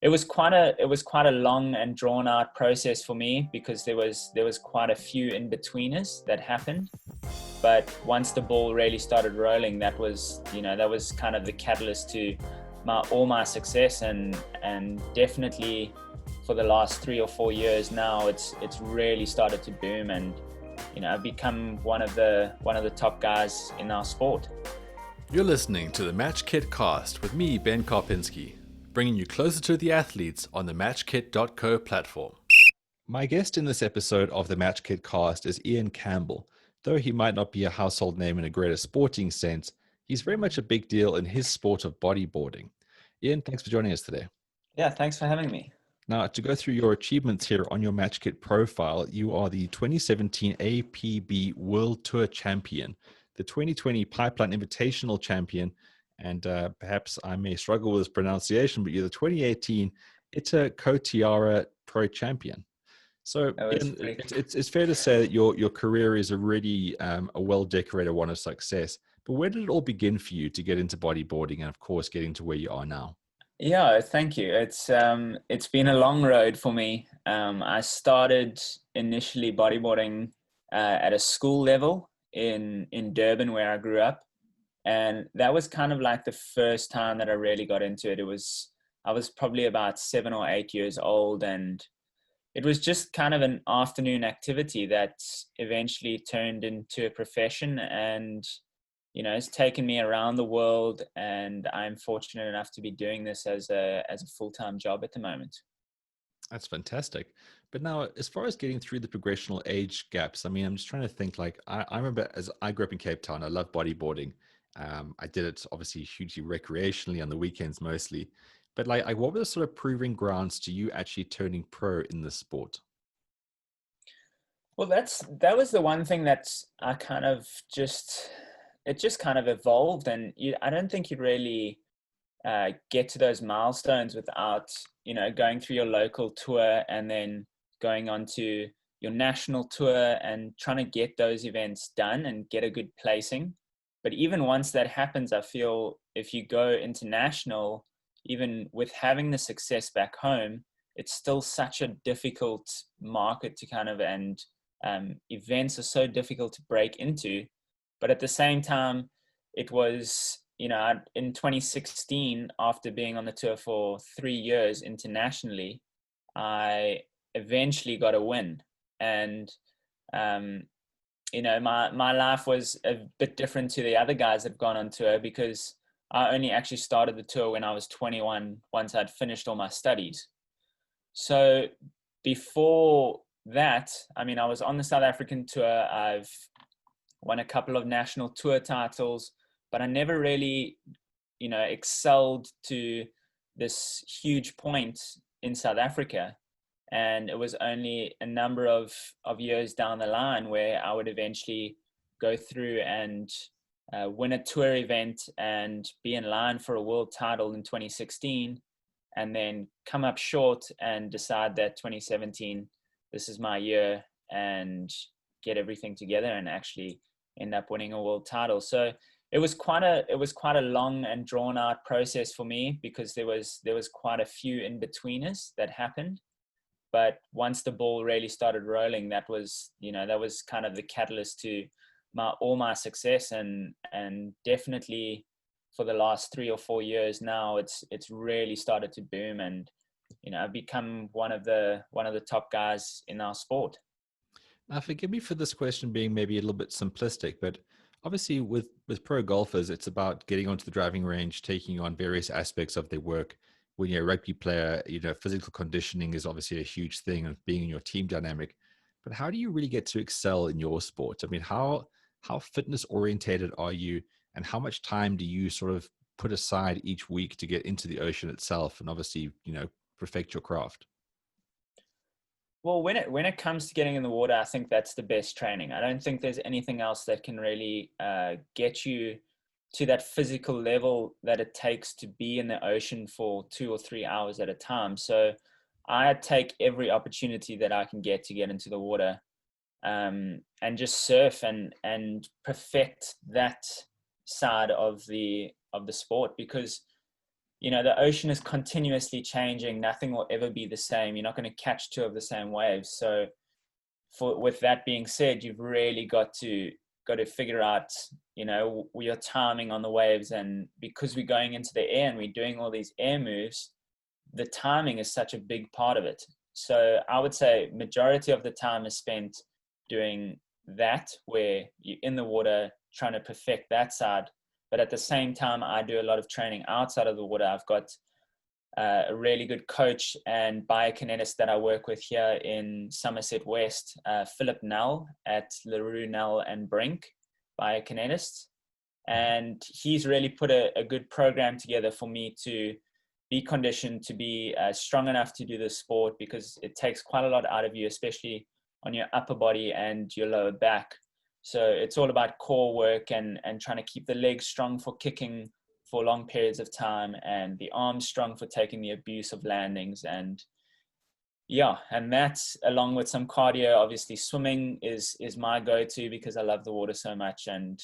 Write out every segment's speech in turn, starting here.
it was quite a long and drawn out process for me, because there was quite a few in betweeners that happened. But once the ball really started rolling, that was kind of the catalyst to all my success, and definitely for the last 3 or 4 years now, it's really started to boom, and I've become one of the top guys in our sport. You're listening to the MatchKitCast with me, Ben Karpinski, bringing you closer to the athletes on the MatchKit.co platform. My guest in this episode of the MatchKitCast is Iain Campbell. Though he might not be a household name in a greater sporting sense, he's very much a big deal in his sport of bodyboarding. Iain, thanks for joining us today. Yeah, thanks for having me. Now, to go through your achievements here on your MatchKit profile, you are the 2017 APB World Tour Champion, the 2020 Pipeline Invitational Champion, and perhaps I may struggle with this pronunciation, but you're the 2018 Ita Kotiara Pro Champion. So it's fair to say that your career is already a well-decorated one of success. But where did it all begin for you to get into bodyboarding and, of course, getting to where you are now? Yeah, thank you. It's been a long road for me. I started initially bodyboarding at a school level in Durban, where I grew up, and that was kind of like the first time that I really got into it. I was probably about 7 or 8 years old, and it was just kind of an afternoon activity that eventually turned into a profession, and it's taken me around the world, and I'm fortunate enough to be doing this as a full-time job at the moment. That's fantastic. But now, as far as getting through the progressional age gaps, I mean, I'm just trying to think, like, I remember as I grew up in Cape Town, I loved bodyboarding. I did it obviously hugely recreationally on the weekends mostly. But like, what were the sort of proving grounds to you actually turning pro in this sport? Well, that was the one thing that I kind of just kind of evolved, and I don't think you'd really get to those milestones without going through your local tour and then going on to your national tour and trying to get those events done and get a good placing. But even once that happens, I feel if you go international, even with having the success back home, it's still such a difficult market to kind of, and events are so difficult to break into. But at the same time, it was, in 2016, after being on the tour for 3 years internationally, I eventually got a win. And, my life was a bit different to the other guys that have gone on tour, because I only actually started the tour when I was 21, once I'd finished all my studies. So before that, I mean, I was on the South African tour. I've won a couple of national tour titles, but I never really, excelled to this huge point in South Africa. And it was only a number of years down the line where I would eventually go through and win a tour event and be in line for a world title in 2016, and then come up short and decide that 2017, this is my year, and get everything together and actually end up winning a world title. So it was quite a long and drawn out process for me, because there was quite a few in betweeners that happened. But once the ball really started rolling, that was kind of the catalyst to all my success, and definitely for the last 3 or 4 years now, it's really started to boom, and I've become one of the top guys in our sport. Now, forgive me for this question being maybe a little bit simplistic, but obviously with pro golfers, it's about getting onto the driving range, taking on various aspects of their work. When you're a rugby player, physical conditioning is obviously a huge thing of being in your team dynamic. But how do you really get to excel in your sport? I mean, how fitness orientated are you, and how much time do you sort of put aside each week to get into the ocean itself and obviously, perfect your craft? Well, when it comes to getting in the water, I think that's the best training. I don't think there's anything else that can really get you to that physical level that it takes to be in the ocean for 2 or 3 hours at a time. So I take every opportunity that I can get to get into the water, and just surf and perfect that side of the sport, because the ocean is continuously changing. Nothing will ever be the same. You're not going to catch two of the same waves. So with that being said, you've really got to figure out, your timing on the waves. And because we're going into the air and we're doing all these air moves, the timing is such a big part of it. So I would say majority of the time is spent doing that, where you're in the water trying to perfect that side. But at the same time, I do a lot of training outside of the water. I've got a really good coach and biokinetist that I work with here in Somerset West, Philip Nell at LaRue, Nell and Brink, biokinetist. And he's really put a good program together for me to be conditioned to be strong enough to do this sport, because it takes quite a lot out of you, especially on your upper body and your lower back. So it's all about core work and trying to keep the legs strong for kicking for long periods of time, and the arms strong for taking the abuse of landings. And that's along with some cardio. Obviously swimming is my go-to because I love the water so much, and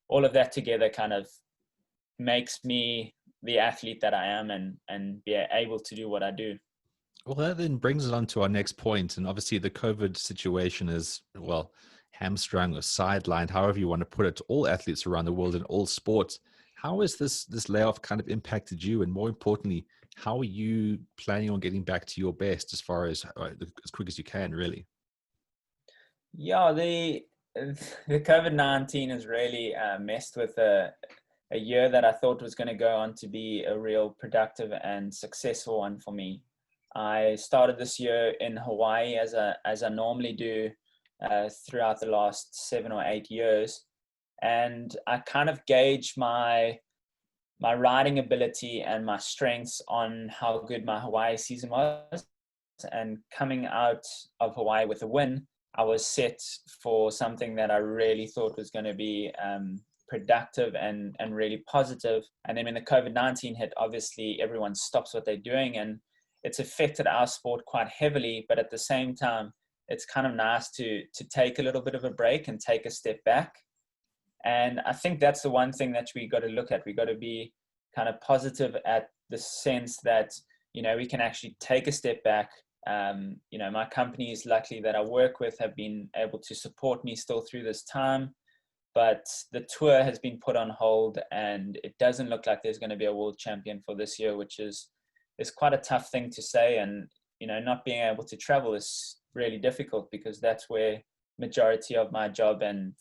all of that together kind of makes me the athlete that I am and be able to do what I do. Well, that then brings us on to our next point. And obviously the COVID situation is, well, hamstrung or sidelined, however you want to put it, to all athletes around the world in all sports. How has this layoff kind of impacted you? And more importantly, how are you planning on getting back to your best as far as quick as you can, really? Yeah, the COVID-19 has really messed with a year that I thought was going to go on to be a real productive and successful one for me. I started this year in Hawaii as I normally do throughout the last 7 or 8 years. And I kind of gauge my riding ability and my strengths on how good my Hawaii season was. And coming out of Hawaii with a win, I was set for something that I really thought was going to be productive and really positive. And then when the COVID-19 hit, obviously everyone stops what they're doing, and it's affected our sport quite heavily. But at the same time, it's kind of nice to take a little bit of a break and take a step back. And I think that's the one thing that we got to look at. We got to be kind of positive at the sense that, we can actually take a step back. My companies, luckily, that I work with have been able to support me still through this time. But the tour has been put on hold, and it doesn't look like there's going to be a world champion for this year, which is quite a tough thing to say. And, not being able to travel is really difficult, because that's where majority of my job and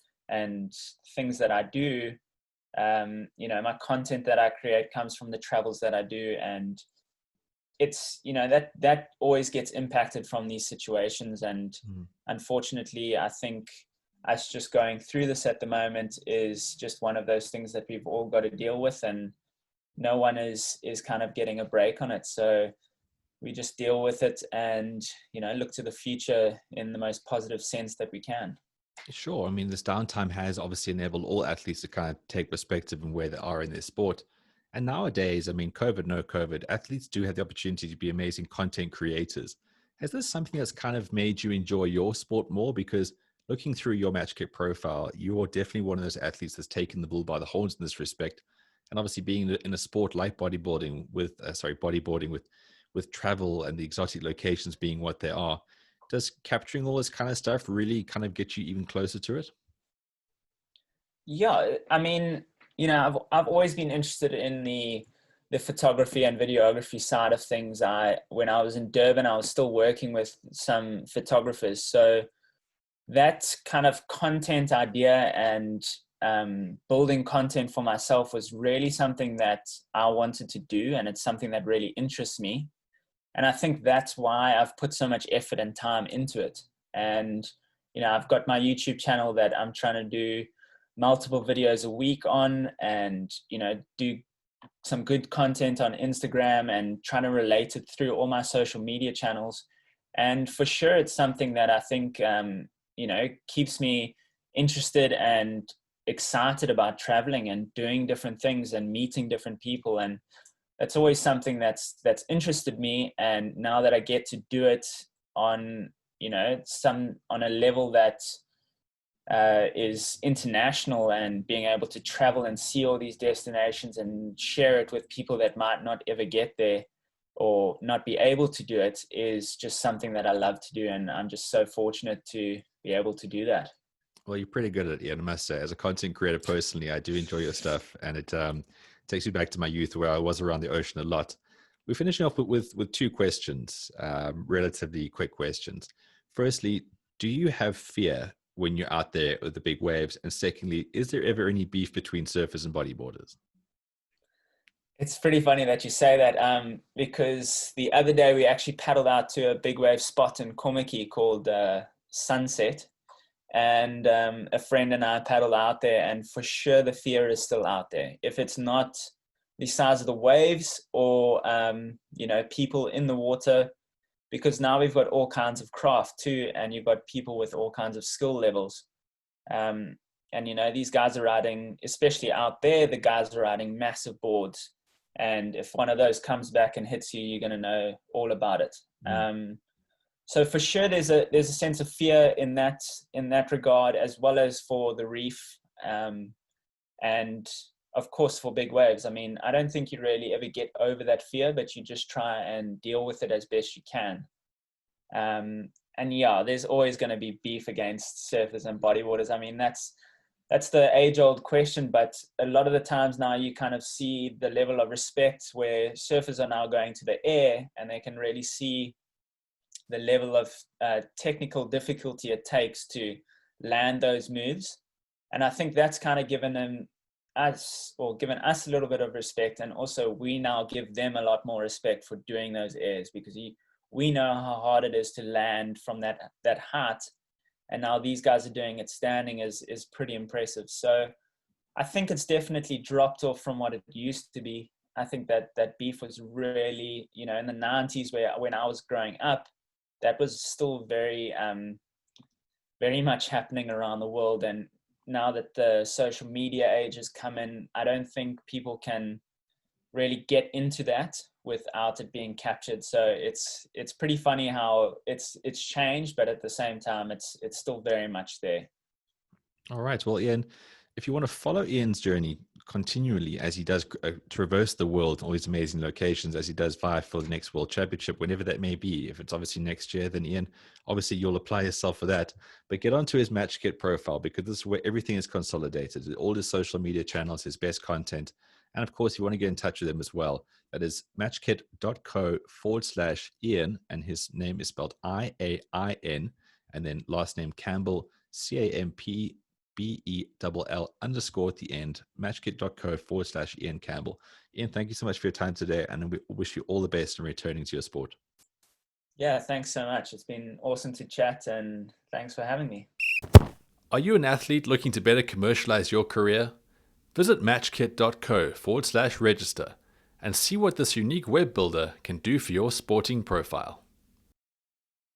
things that I do, my content that I create comes from the travels that I do. And it's, that always gets impacted from these situations. And unfortunately, I think us just going through this at the moment is just one of those things that we've all got to deal with, and no one is kind of getting a break on it. So we just deal with it and, look to the future in the most positive sense that we can. Sure. I mean, this downtime has obviously enabled all athletes to kind of take perspective on where they are in their sport. And nowadays, I mean, COVID, no COVID, athletes do have the opportunity to be amazing content creators. Has this something that's kind of made you enjoy your sport more? Because looking through your MatchKit profile, you are definitely one of those athletes that's taken the bull by the horns in this respect. And obviously being in a sport like bodyboarding with travel and the exotic locations being what they are, does capturing all this kind of stuff really kind of get you even closer to it? Yeah, I mean, I've always been interested in the photography and videography side of things. When I was in Durban, I was still working with some photographers. So that kind of content idea and building content for myself was really something that I wanted to do, and it's something that really interests me. And I think that's why I've put so much effort and time into it. And, I've got my YouTube channel that I'm trying to do multiple videos a week on, and, do some good content on Instagram and trying to relate it through all my social media channels. And for sure, it's something that I think, keeps me interested and excited about traveling and doing different things and meeting different people. And that's always something that's interested me. And now that I get to do it on, on a level that is international, and being able to travel and see all these destinations and share it with people that might not ever get there or not be able to do it is just something that I love to do. And I'm just so fortunate to be able to do that. Well, you're pretty good at it, Iain, I must say. As a content creator personally, I do enjoy your stuff, and it takes me back to my youth where I was around the ocean a lot. We're finishing off with two questions, relatively quick questions. Firstly, do you have fear when you're out there with the big waves? And secondly, is there ever any beef between surfers and bodyboarders? It's pretty funny that you say that, because the other day we actually paddled out to a big wave spot in Komaki called Sunset, and a friend and I paddled out there, and for sure the fear is still out there. If it's not the size of the waves or people in the water, because now we've got all kinds of craft too, and you've got people with all kinds of skill levels. And these guys are riding, especially out there, the guys are riding massive boards. And if one of those comes back and hits you, you're going to know all about it. So for sure, there's a sense of fear in that regard, as well as for the reef, and of course for big waves. I mean, I don't think you really ever get over that fear, but you just try and deal with it as best you can. And yeah, there's always going to be beef against surfers and bodyboarders. I mean, that's the age-old question, but a lot of the times now you kind of see the level of respect where surfers are now going to the air, and they can really see the level of technical difficulty it takes to land those moves. And I think that's kind of given us a little bit of respect, and also we now give them a lot more respect for doing those airs, because we know how hard it is to land from that height. And now these guys are doing it standing is pretty impressive. So I think it's definitely dropped off from what it used to be. I think that beef was really, in the 90s when I was growing up, that was still very, very much happening around the world. And now that the social media age has come in, I don't think people can really get into that without it being captured. So it's pretty funny how it's changed, but at the same time, it's still very much there. All right. Well, Iain, if you want to follow Ian's journey continually as he does traverse the world, all these amazing locations, as he does vie for the next World Championship, whenever that may be, if it's obviously next year, then Iain, obviously you'll apply yourself for that. But get onto his MatchKit profile, because this is where everything is consolidated, all his social media channels, his best content. And of course, you want to get in touch with him as well. That is matchkit.co/Iain, and his name is spelled IAIN, and then last name Campbell, CAMPBELL _ at the end, matchkit.co/Iain Campbell. Iain, thank you so much for your time today, and we wish you all the best in returning to your sport. Yeah, thanks so much. It's been awesome to chat, and thanks for having me. Are you an athlete looking to better commercialize your career? Visit matchkit.co/register and see what this unique web builder can do for your sporting profile.